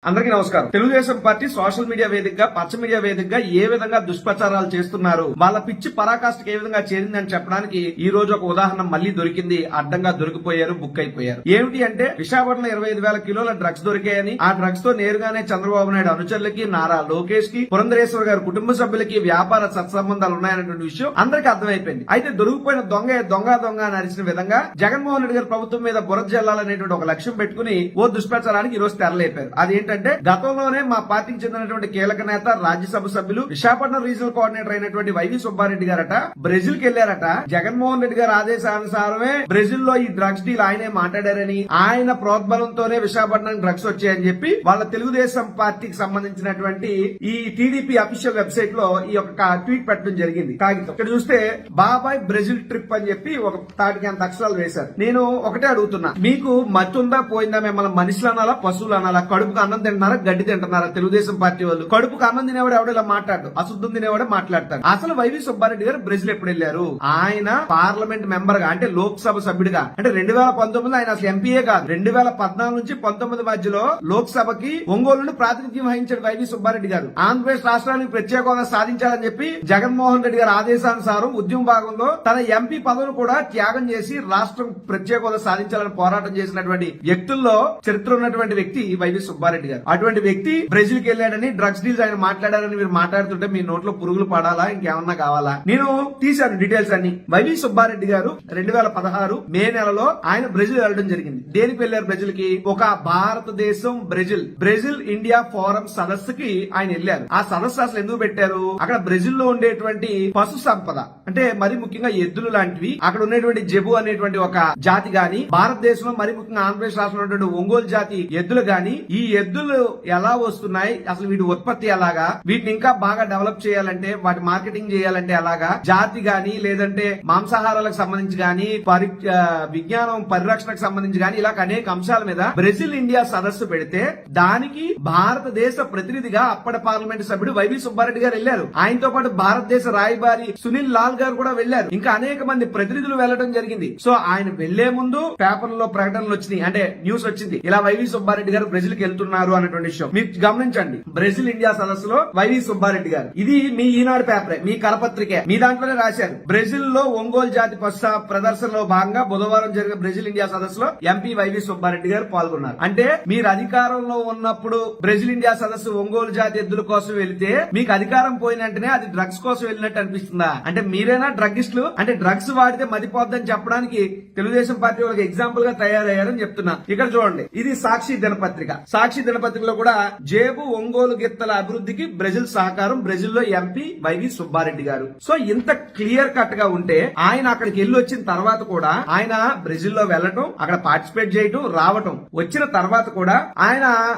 అందరికీ నమస్కారం. Telugu Desam party social media వేదికగా పచ్చ మీడియా వేదికగా ఏ విధంగా దుష్ప్రచారాలు చేస్తున్నారు, వాళ్ళ పిచ్చి పరాకాష్ఠకి ఏ విధంగా చేరిందని చెప్పడానికి ఈ రోజు ఒక ఉదాహరణ మళ్ళీ దొరికింది. అడ్డంగా దొరికిపోయారు, బుక్ అయిపోయారు. ఏమిటి అంటే విశాఖపట్నంలో 25,000 కిలోల డ్రగ్స్ దొరికాయని, ఆ డ్రగ్స్ తో నేరుగానే చంద్రబాబు నాయుడు అనుచరులకి, నారా లోకేష్ కి, పురంధరేశ్వర గారి కుటుంబ సభ్యులకి వ్యాపార సత్సంబంధాలు ఉన్నాయనేటువంటి విషయం అందరికీ అర్థమైపోయింది. అయితే దొరికిపోయిన దొంగ అని అరిచిన విధంగా జగన్మోహన్ రెడ్డి గారి ప్రభుత్వం మీద బురద జల్లాలనేటువంటి ఒక లక్ష్యం పెట్టుకుని ఓ దుష్ప్రచారానికి ఈ రోజు తెరలేపారు. అదేంటంటే గతంలోనే మా పార్టీకి చెందినటువంటి కీలక నేత, రాజ్యసభ సభ్యులు, విశాఖపట్నం రీజనల్ కోఆర్డినేటర్ అయినటువంటి వైవి సుబ్బారెడ్డి గారట బ్రెజిల్ కి వెళ్లారట. జగన్మోహన్ రెడ్డి గారి ఆదేశానుసారమే బ్రెజిల్ లో ఈ డ్రగ్స్ డీల్ ఆయనే మాట్లాడారని, ఆయన ప్రోద్బలంతోనే విశాఖపట్నం డ్రగ్స్ వచ్చాయని చెప్పి వాళ్ళ తెలుగుదేశం పార్టీకి సంబంధించినటువంటి ఈ టీడీపీ అఫీషియల్ వెబ్సైట్ లో ఈ యొక్క ట్వీట్ పెట్టడం జరిగింది. కాగితం ఇక్కడ చూస్తే బాబాయ్ బ్రెజిల్ ట్రిప్ అని చెప్పి ఒక తాటికి అంత అక్షరాలు వేశారు. నేను ఒకటే అడుగుతున్నా, మీకు మత్తుందా పోయిందా? మిమ్మల్ని మనుషులు అనాలా, పశువులు అనాలా? కడుపుకు అన్నం తింటున్నారా, గడ్డి తింటున్నారా? తెలుగుదేశం పార్టీ వాళ్ళు కడుపుకు అన్నం తినేవాడు ఎవడో ఇలా మాట్లాడు, అశుద్ధం తినేవాడే మాట్లాడతారు. అసలు వైవి సుబ్బారెడ్డి గారు బ్రెజిల్ ఎప్పుడు వెళ్లారు? ఆయన పార్లమెంట్ మెంబర్ గా, అంటే లోక్సభ సభ్యుడిగా, అంటే 2019 ఆయన అసలు ఎంపీఏ కాదు, 2014 నుంచి 19 మధ్యలో లోక్సభకి ఒంగోలు ప్రాతినిధ్యం వహించాడు వైవి సుబ్బారెడ్డి గారు. ఆంధ్రప్రదేశ్ రాష్ట్రానికి ప్రత్యేక హోదా సాధించాలని చెప్పి జగన్మోహన్ రెడ్డి గారి ఆదేశానుసారం ఉద్యమ భాగంలో తన ఎంపీ పదవిని కూడా త్యాగం చేసి రాష్ట్రం ప్రత్యేక హోదా సాధించాలని పోరాటం చేసినటువంటి వ్యక్తుల్లో చరిత్ర ఉన్నటువంటి వ్యక్తి వైవి సుబ్బారెడ్డి గారు. అటువంటి వ్యక్తి బ్రెజిల్ కి వెళ్లాడని, డ్రగ్స్ డీల్స్ ఆయన మాట్లాడారని మీరు మాట్లాడుతుంటే మీ నోట్లో పురుగులు పడాలా, ఇంకేమన్నా కావాలా? నేను తీశాను డీటెయిల్స్ అన్ని. వైవి సుబ్బారెడ్డి గారు 2016 మే నెలలో ఆయన బ్రెజిల్ వెళ్ళడం జరిగింది. దేనికి వెళ్లారు బ్రెజిల్ కి? ఒక భారతదేశం బ్రెజిల్ ఇండియా ఫోరం సదస్సుకి ఆయన వెళ్లారు. ఆ సదస్సు అసలు ఎందుకు పెట్టారు? అక్కడ బ్రెజిల్ లో ఉండేటువంటి పశు సంపద, అంటే మరి ముఖ్యంగా ఎద్దులు లాంటివి, అక్కడ ఉన్నటువంటి జెబు అనేటువంటి ఒక జాతి గాని, భారతదేశంలో మరి ముఖ్యంగా ఆంధ్రప్రదేశ్ రాష్ట్రంలో ఉన్నటువంటి ఒంగోలు జాతి ఎద్దులు గాని, ఈ ఎద్దులు ఎలా వస్తున్నాయి, అసలు వీటి ఉత్పత్తి ఎలాగా, వీటిని ఇంకా బాగా డెవలప్ చేయాలంటే, వాటి మార్కెటింగ్ చేయాలంటే ఎలాగా, జాతి గాని లేదంటే మాంసాహారాలకు సంబంధించి గాని, విజ్ఞానం పరిరక్షణకు సంబంధించి గాని, ఇలా అనేక అంశాల మీద బ్రెజిల్ ఇండియా సదస్సు పెడితే దానికి భారతదేశ ప్రతినిధిగా అప్పటి పార్లమెంట్ సభ్యుడు వైవి సుబ్బారెడ్డి గారు వెళ్లారు. ఆయనతో పాటు భారతదేశ రాయబారి సునీల్ లాల్ గారు కూడా వెళ్లారు. ఇంకా అనేక మంది ప్రతినిధులు వెళ్లడం జరిగింది. సో ఆయన వెళ్లే ముందు పేపర్లలో ప్రకటనలు వచ్చినాయి, అంటే న్యూస్ వచ్చింది, ఇలా వైవి సుబ్బారెడ్డి గారు బ్రెజిల్ కి వెళ్తున్నారు అనేటువంటి విషయం. మీరు గమనించండి, బ్రెజిల్ ఇండియా సదస్సులో వైవి సుబ్బారెడ్డి గారు, ఇది మీ ఈనాడు పేపరే, మీ కరపత్రికే, మీ దాంట్లోనే రాశారు. బ్రెజిల్ లో ఒంగోలు జాతి పశు ప్రదర్శనలో భాగంగా బుధవారం జరిగిన బ్రెజిల్ ఇండియా సదస్సులో ఎంపీ వైవి సుబ్బారెడ్డి గారు పాల్గొన్నారు. అంటే మీరు అధికారంలో ఉన్నప్పుడు బ్రెజిల్ ఇండియా సదస్సు ఒంగోలు జాతి ఎద్దుల కోసం వెళితే మీకు అధికారం పోయిన వెంటనే అది డ్రగ్స్ కోసం వెళ్ళినట్టు అనిపిస్తుందా? అంటే మీరేనా డ్రగ్గిస్టులు? అంటే డ్రగ్స్ వాడితే మతిపోద్దని చెప్పడానికి తెలుగుదేశం పార్టీ వాళ్ళకి ఎగ్జాంపుల్ గా తయారయ్యారని చెప్తున్నా. ఇక్కడ చూడండి, ఇది సాక్షి దినపత్రిక. సాక్షి దినపత్రికలో కూడా జేబు ఒంగోలు గిత్తల అభివృద్ధికి బ్రెజిల్ సహకారం, బ్రెజిల్ లో ఎంపీ వైవి సుబ్బారెడ్డి గారు. సో ఇంత క్లియర్ కట్ గా ఉంటే ఆయన అక్కడికి వెళ్ళి వచ్చిన తర్వాత కూడా ఆయన బ్రెజిల్ లో వెళ్లటం, అక్కడ పార్టిసిపేట్ చేయటం, రావటం, వచ్చిన తర్వాత కూడా ఆయన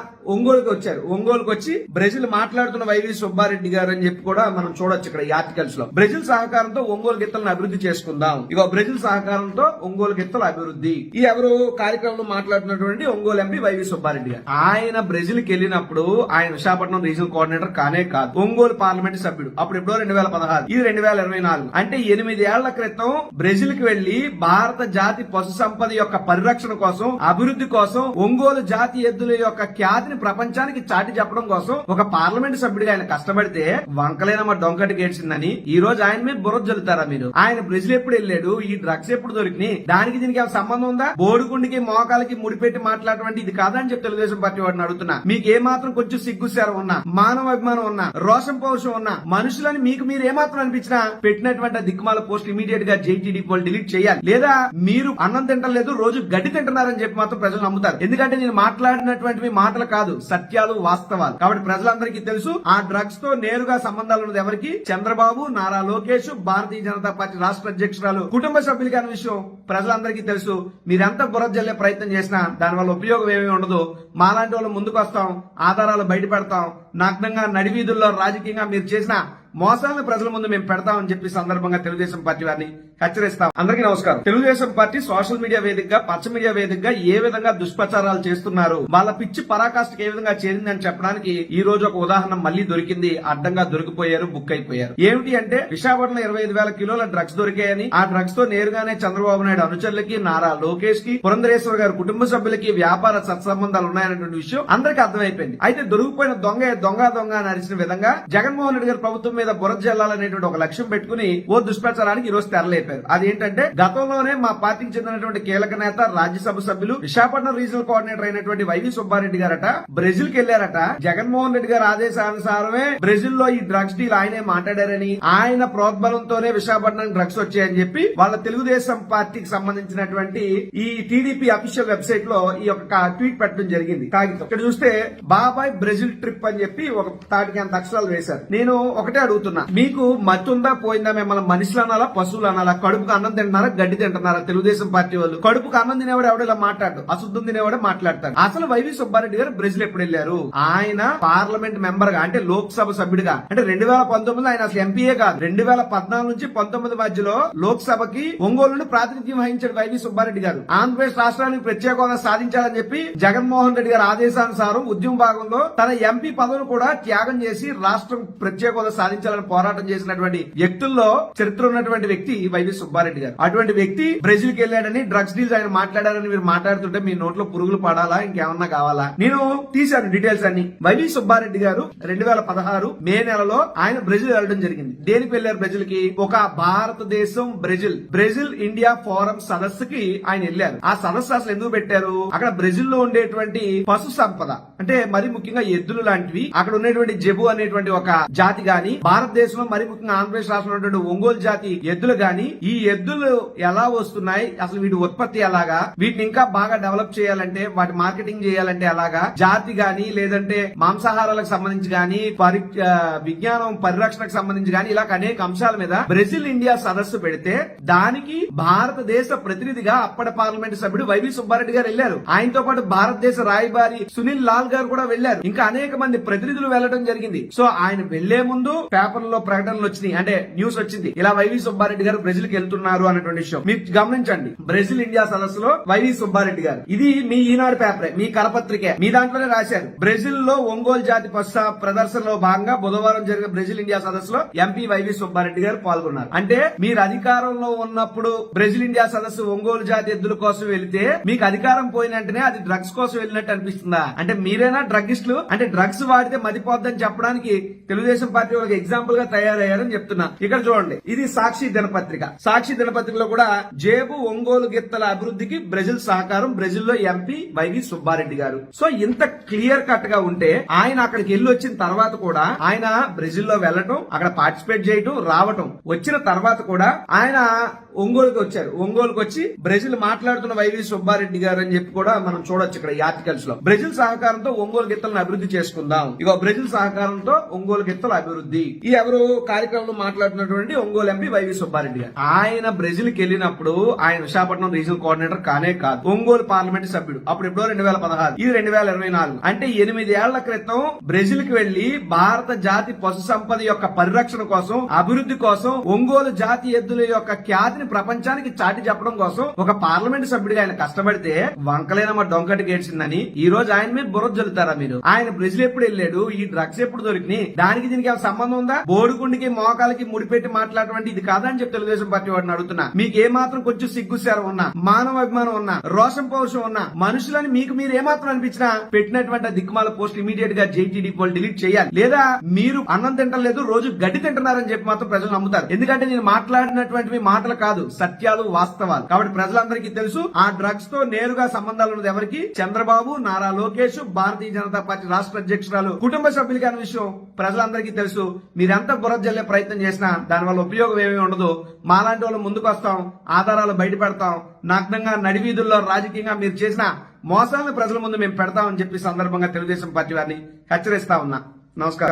ఒంగోలుకి వచ్చారు. ఒంగోలుకి వచ్చి బ్రెజిల్ మాట్లాడుతున్న వైవి సుబ్బారెడ్డి గారు అని చెప్పి కూడా మనం చూడొచ్చు ఇక్కడ ఈ ఆర్టికల్స్ లో. బ్రెజిల్ సహకారంతో ఒంగోలు గిత్తలను అభివృద్ధి చేసుకుందాం. ఇక బ్రెజిల్ సహకారంతో ఒంగోలు గిత్తల అభివృద్ధి. ఈ ఎవరు కార్యక్రమంలో మాట్లాడుతున్నటువంటి ఒంగోలు ఎంపీ వైవి సుబ్బారెడ్డి గారు. ఆయన బ్రెజిల్ కి వెళ్ళినప్పుడు ఆయన విశాఖపట్నం రీజనల్ కోఆర్డినేటర్ కానే కాదు, ఒంగోలు పార్లమెంట్ సభ్యుడు. అప్పుడు ఎప్పుడో 2016, ఇది 2024. అంటే 8 ఏళ్ల క్రితం బ్రెజిల్ కి వెళ్లి భారత జాతి పశు సంపద యొక్క పరిరక్షణ కోసం, అభివృద్ధి కోసం, ఒంగోలు జాతి ఎద్దుల యొక్క ఖ్యాతిని ప్రపంచానికి చాటి చెప్పడం కోసం ఒక పార్లమెంట్ సభ్యుడిగా ఆయన కష్టపడితే వంకలేనమ్మ డొంకటి గేడ్చిందని ఈ రోజు ఆయన మీద బుర్ర జల్లుతారా మీరు? ఆయన బ్రెజిల్ ఎప్పుడు వెళ్ళాడు, ఈ డ్రగ్స్ ఎప్పుడు దొరికినాయి, దానికి దీనికి ఏమైనా సంబంధం ఉందా? బోడుకుండికి మోకాలకి ముడిపెట్టి మాట్లాడటం ఇది కాదని చెప్పి తెలుగుదేశం పార్టీ వాడిని అడుగుతున్నా. మీకు ఏమాత్రం కొంచెం సిగ్గుసారం ఉన్నా, మానవ అభిమానం ఉన్నా, రోషం పౌరుషం ఉన్నా, మనుషులని మీకు మీరు ఏమాత్రం అనిపించినా పెట్టినటువంటి దిక్కుమాల పోస్ట్ ఇమీడియట్ గా జైటీడీ పోల్ డిలీట్ చేయాలి. లేదా మీరు అన్నం తింటలేదు, రోజు గడ్డి తింటున్నారని చెప్పి మాత్రం ప్రజలు నమ్ముతారు. ఎందుకంటే నేను మాట్లాడినటువంటి మాటలు కాదు, సత్యాలు, వాస్తవాలు. కాబట్టి ప్రజలందరికీ తెలుసు ఆ డ్రగ్స్ తో నేరుగా సంబంధాలు ఉన్నది ఎవరికి? చంద్రబాబు, నారా లోకేష్, భారతీయ జనతా పార్టీ రాష్ట్ర అధ్యక్షురాలు, కుటుంబ సభ్యులకి అనే విషయం ప్రజలందరికీ తెలుసు. మీరెంత బురద జల్లే ప్రయత్నం చేసినా దానివల్ల ఉపయోగం ఏమీ ఉండదు. మాలాంటి వాళ్ళు ముందుకు వస్తాం, ఆధారాలు బయట పెడతాం, నగ్నంగా నడివీధుల్లో రాజకీయంగా మీరు చేసిన మోసాలను ప్రజల ముందు మేము పెడతామని చెప్పి సందర్భంగా తెలుగుదేశం పార్టీ వారిని హెచ్చరిస్తాం. అందరికీ నమస్కారం. తెలుగుదేశం పార్టీ సోషల్ మీడియా వేదికగా పచ్చ మీడియా వేదికగా ఏ విధంగా దుష్ప్రచారాలు చేస్తున్నారు, వాళ్ళ పిచ్చి పరాకాష్ఠకి ఏ విధంగా చేరిందని చెప్పడానికి ఈ రోజు ఒక ఉదాహరణ మళ్ళీ దొరికింది. అడ్డంగా దొరికిపోయారు, బుక్ అయిపోయారు. ఏమిటి అంటే విశాఖపట్నంలో 25,000 కిలోల డ్రగ్స్ దొరికాయని, ఆ డ్రగ్స్ తో నేరుగానే చంద్రబాబు నాయుడు అనుచరులకి, నారా లోకేష్ కి, పురంధరేశ్వర్ గారి కుటుంబ సభ్యులకి వ్యాపార సత్సంబంధాలు ఉన్నాయనేటువంటి విషయం అందరికీ అర్థమైపోయింది. అయితే దొరికిపోయిన దొంగ దొంగ అని అరిచిన విధంగా జగన్మోహన్ రెడ్డి గారి ప్రభుత్వం మీద బురద జల్లాలనేటువంటి ఒక లక్ష్యం పెట్టుకుని ఓ దుష్ప్రచారానికి ఈ రోజు తెరలేపారు. అదేంటంటే గతంలోనే మా పార్టీకి చెందినటువంటి కీలక నేత, రాజ్యసభ సభ్యులు, విశాఖపట్నం రీజనల్ కోఆర్డినేటర్ అయినటువంటి వైవి సుబ్బారెడ్డి గారట బ్రెజిల్ కి వెళ్లారట. జగన్మోహన్ రెడ్డి గారి ఆదేశానుసారమే బ్రెజిల్ లో ఈ డ్రగ్స్ డీల్ ఆయనే మాట్లాడారని, ఆయన ప్రోద్బలంతోనే విశాఖపట్నం డ్రగ్స్ వచ్చాయని చెప్పి వాళ్ళ తెలుగుదేశం పార్టీకి సంబంధించినటువంటి ఈ టీడీపీ అఫీషియల్ వెబ్సైట్ లో ఈ యొక్క ట్వీట్ పెట్టడం జరిగింది. కాగితం ఇక్కడ చూస్తే బాబాయ్ బ్రెజిల్ ట్రిప్ అని చెప్పి ఒక తాటికి అంత అక్షరాలు వేశారు. నేను ఒకటే అడుగుతున్నా, మీకు మత్తుందా పోయిందా? మిమ్మల్ని మనుషులు అనాలా, పశువులు అనాలా? కడుపుకు అన్నం తింటున్నారా, గడ్డి తింటున్నారా? తెలుగుదేశం పార్టీ వాళ్ళు కడుపుకు అన్నం తినేవాడు ఎవడో ఇలా మాట్లాడు, అశుద్ధం తినేవాడే మాట్లాడతాడు. అసలు వైవి సుబ్బారెడ్డి గారు బ్రెజిల్ ఎప్పుడు వెళ్లారు? ఆయన పార్లమెంట్ మెంబర్ గా, అంటే లోక్సభ సభ్యుడిగా, అంటే 2019 ఆయన అసలు ఎంపీఏ కాదు, 2014 నుంచి 19 మధ్యలో లోక్సభకి ఒంగోలు నుండి ప్రాతినిధ్యం వహించాడు వైవి సుబ్బారెడ్డి గారు. ఆంధ్రప్రదేశ్ రాష్ట్రానికి ప్రత్యేక హోదా సాధించాలని చెప్పి జగన్మోహన్ రెడ్డి గారి ఆదేశానుసారం ఉద్యమ భాగంలో తన ఎంపీ పదవిని కూడా త్యాగం చేసి రాష్ట్రం ప్రత్యేక హోదా సాధించాలని పోరాటం చేసినటువంటి వ్యక్తుల్లో చరిత్ర ఉన్నటువంటి వ్యక్తి వైవి సుబ్బారెడ్డి గారు. అటువంటి వ్యక్తి బ్రెజిల్ కి వెళ్లాడని, డ్రగ్స్ డీల్స్ ఆయన మాట్లాడారని మీరు మాట్లాడుతుంటే మీ నోట్లో పురుగులు పడాలా, ఇంకేమన్నా కావాలా? నేను తీశాను డీటెయిల్స్ అన్ని. వైవి సుబ్బారెడ్డి గారు 2016 మే నెలలో ఆయన బ్రెజిల్ వెళ్ళడం జరిగింది. దేనికి వెళ్లారు బ్రెజిల్ కి? ఒక భారతదేశం బ్రెజిల్ ఇండియా ఫోరం సదస్సుకి ఆయన వెళ్లారు. ఆ సదస్సు అసలు ఎందుకు పెట్టారు? అక్కడ బ్రెజిల్ లో ఉండేటువంటి పశు సంపద, అంటే మరి ముఖ్యంగా ఎద్దులు లాంటివి, అక్కడ ఉన్నటువంటి జెబు అనేటువంటి ఒక జాతి గాని, భారతదేశంలో మరి ముఖ్యంగా ఆంధ్రప్రదేశ్ రాష్ట్రంలో ఉన్నటువంటి ఒంగోలు జాతి ఎద్దులు గాని, ఈ ఎద్దులు ఎలా వస్తున్నాయి, అసలు వీటి ఉత్పత్తి ఎలాగా, వీటిని ఇంకా బాగా డెవలప్ చేయాలంటే, వాటి మార్కెటింగ్ చేయాలంటే ఎలాగా, జాతి గాని లేదంటే మాంసాహారాలకు సంబంధించి గాని, విజ్ఞానం పరిరక్షణకు సంబంధించి గాని, ఇలా అనేక అంశాల మీద బ్రెజిల్ ఇండియా సదస్సు పెడితే దానికి భారతదేశ ప్రతినిధిగా అప్పటి పార్లమెంట్ సభ్యుడు వైవి సుబ్బారెడ్డి గారు వెళ్లారు. ఆయనతో పాటు భారతదేశ రాయబారి సునీల్ లాల్ గారు కూడా వెళ్లారు. ఇంకా అనేక మంది ప్రతినిధులు వెళ్లడం జరిగింది. సో ఆయన వెళ్లే ముందు పేపర్లలో ప్రకటనలు వచ్చినాయి, అంటే న్యూస్ వచ్చింది, ఇలా వైవి సుబ్బారెడ్డి గారు బ్రెజిల్ కి వెళ్తున్నారు అన్నటువంటి విషయం. మీరు గమనించండి, బ్రెజిల్ ఇండియా సదస్సులో వైవి సుబ్బారెడ్డి గారు, ఇది మీ ఈనాడు పేపరే, మీ కరపత్రికే, మీ దాంట్లోనే రాశారు. బ్రెజిల్ లో ఒంగోలు జాతి పశు ప్రదర్శనలో భాగంగా బుధవారం జరిగిన బ్రెజిల్ ఇండియా సదస్సులో ఎంపీ వైవి సుబ్బారెడ్డి గారు పాల్గొన్నారు. అంటే మీరు అధికారంలో ఉన్నప్పుడు బ్రెజిల్ ఇండియా సదస్సు ఒంగోలు జాతి ఎద్దుల కోసం వెళితే మీకు అధికారం పోయిన వెంటనే అది డ్రగ్స్ కోసం వెళ్ళినట్టు అనిపిస్తుందా? అంటే మీరేనా డ్రగ్గిస్టులు? అంటే డ్రగ్స్ వాడితే మతిపోద్దని చెప్పడానికి తెలుగుదేశం పార్టీ వాళ్ళకి ఎగ్జాంపుల్ గా తయారయ్యారని చెప్తున్నా. ఇక్కడ చూడండి, ఇది సాక్షి దినపత్రిక. సాక్షి దినపత్రికలో కూడా జేబు ఒంగోలు గిత్తల అభివృద్ధికి బ్రెజిల్ సహకారం, బ్రెజిల్ లో ఎంపీ వైవి సుబ్బారెడ్డి గారు. సో ఇంత క్లియర్ కట్ గా ఉంటే ఆయన అక్కడికి వెళ్ళి వచ్చిన తర్వాత కూడా ఆయన బ్రెజిల్ లో వెళ్లటం, అక్కడ పార్టిసిపేట్ చేయటం, రావటం, వచ్చిన తర్వాత కూడా ఆయన ఒంగోలుకి వచ్చారు. ఒంగోలుకి వచ్చి బ్రెజిల్ మాట్లాడుతున్న వైవి సుబ్బారెడ్డి గారు అని చెప్పి కూడా మనం చూడొచ్చు ఇక్కడ ఈ ఆర్టికల్స్ లో. బ్రెజిల్ సహకారంతో ఒంగోలు గిత్తలను అభివృద్ధి చేసుకుందాం. ఇగో బ్రెజిల్ సహకారంతో ఒంగోలు గిత్తల అభివృద్ధి. ఈ ఎవరు కార్యక్రమంలో మాట్లాడుతున్నటువంటి ఒంగోలు ఎంపీ వైవి సుబ్బారెడ్డి గారు. ఆయన బ్రెజిల్ కి వెళ్ళినప్పుడు ఆయన విశాఖపట్నం రీజనల్ కోఆర్డినేటర్ కానే కాదు, ఒంగోలు పార్లమెంట్ సభ్యుడు. అప్పుడు ఎప్పుడో 2016, ఇది 2024. అంటే 8 ఏళ్ల క్రితం బ్రెజిల్ కి వెళ్లి భారత జాతి పశు సంపద యొక్క పరిరక్షణ కోసం, అభివృద్ధి కోసం, ఒంగోలు జాతి ఎద్దుల యొక్క ఖ్యాతిని ప్రపంచానికి చాటి చెప్పడం కోసం ఒక పార్లమెంట్ సభ్యుడిగా ఆయన కష్టపడితే వంకలేనమ్మ డొంకటి గేడ్చిందని ఈ రోజు ఆయన మీద బుర్ర జల్లుతారా మీరు? ఆయన బ్రెజిల్ ఎప్పుడు వెళ్ళాడు, ఈ డ్రగ్స్ ఎప్పుడు దొరికినాయి, దానికి దీనికి ఏమైనా సంబంధం ఉందా? బోడుకుండికి మోకాలకి ముడిపెట్టి మాట్లాడటం ఇది కాదని చెప్పి తెలుగుదేశం పార్టీ వాడిని అడుగుతున్నా. మీకు ఏమాత్రం కొంచెం సిగ్గుసారం ఉన్నా, మానవ అభిమానం ఉన్నా, రోషం పౌరుషం ఉన్నా, మనుషులని మీకు మీరు ఏమాత్రం అనిపించినా పెట్టినటువంటి దిక్కుమాల పోస్ట్ ఇమీడియట్ గా జేటీడీ వాళ్ళు డిలీట్ చేయాలి. లేదా మీరు అన్నం తింటలేదు, రోజు గడ్డి తింటున్నారని చెప్పి మాత్రం ప్రజలు నమ్ముతారు. ఎందుకంటే నేను మాట్లాడినటువంటి మాటలు కాదు, సత్యాలు, వాస్తవాలు. కాబట్టి ప్రజలందరికీ తెలుసు ఆ డ్రగ్స్ తో నేరుగా సంబంధాలు ఉన్నది ఎవరికి? చంద్రబాబు, నారా లోకేష్, భారతీయ జనతా పార్టీ రాష్ట్ర అధ్యక్షురాలు, కుటుంబ సభ్యులకి అనే విషయం ప్రజలందరికీ తెలుసు. మీరెంత బురద జల్లే ప్రయత్నం చేసినా దానివల్ల ఉపయోగం ఏమీ ఉండదు. మాలాంటి వాళ్ళు ముందుకు వస్తాం, ఆధారాలు బయట పెడతాం, నగ్నంగా నడివీధుల్లో రాజకీయంగా మీరు చేసిన మోసాలను ప్రజల ముందు మేము పెడతామని చెప్పి సందర్భంగా తెలుగుదేశం పార్టీ వారిని హెచ్చరిస్తా ఉన్నా. నమస్కారం.